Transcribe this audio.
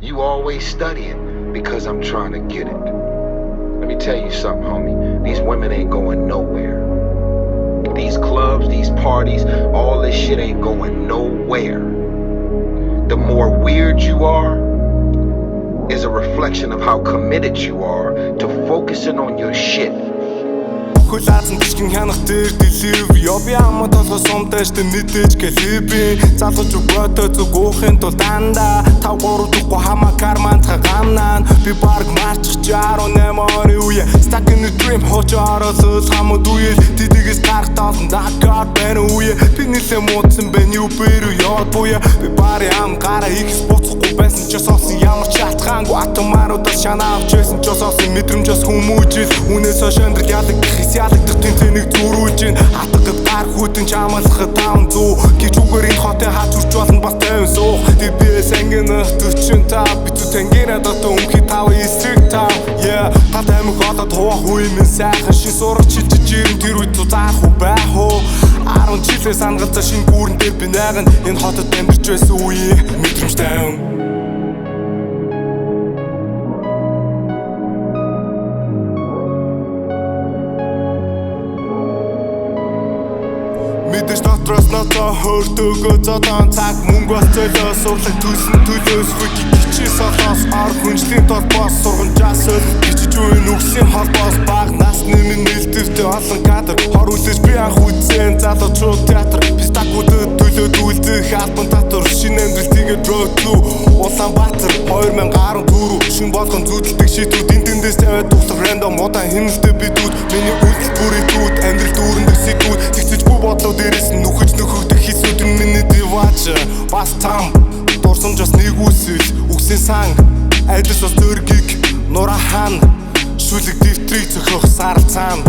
You always studying because I'm trying to get it. Let me tell you something, homie. These women ain't going nowhere. These clubs, these parties, all this shit ain't going nowhere. The more weird you are is a reflection of how committed you are to focusing on your shit. Хулаасан тишгэн хянах дээр дэлэв Ёби амма толгой сумтайштай мэдээж гэлэби Залууч өгөөтөө зүг уухын тул дандаа 5-3 духгүй хамаа кармантха гамнaan Би бараг марчих 18 оны үе Stuck in a dream хоочоо оролцол хамууд үе Тэдэгээс гарах таалан дакар байна үе Би нэлээ муудсан бэ new бэрүү ёд буя Би бари ам гараа ихс буцахгүй байсан ч сонсон ямар ч шалтгаангүй атомаруудаас шанаа авч байсан ч сонсон мэдрэмжээс хүмүүжил Үнээс хойш амьдрал ялагдах ялагдах тэнцэнийг зүрүүлж ин хатгад гар хүтэн чамалахад 500 гэж үгээр энэ хотын хаач үрч болно бас 50 суух TBS ангин 45 бицүү тэнгэрэ дотоо өмхий 5 эсрэг 5 yeah тат амиг одод хуах үе минь сайхан шин сурах чилж ирэн тэр үед заах уу байх уу 10 жилээс ангалзаа шин гүүрэн дээр би найган энэ хотод амьдарч байсан үе мэдрэмжтэй Мэдээж дотроос ноцоо хөртөөгөө зодон цаг мөнгө бас зөөлөө сурлаг төлсөн төлөөс хүч кичи солоос ор хүнжлийн толбоос сургамжаас бичиж үн үгсийн холбоос баг насны минь нэлтэвтэй олон кадр хор үлээж би анх үзсэн залуучууд театр пистакуудад төлөөд үлдэх альбом татвар шинэ амьдралтыг drove through Улаанбаатар 2014 шин болгон зүудэлдэг шийдүүд эндээс тавиад туслах random удаан хинэлтэй бидүүд миний үйлдэл бүрэтүүд амьдрал дүүрэндэг сэтгүүд тэгсэж бүх бодлоо дээрээс нь нүхэж нөхөгдөх хийсүүд миний дивач бас там дурсамж бас нэг үсэл үгсийн сан айдас бас дөргийг нура хаан шүлэг дэвтрийг зөхөх сарал цаана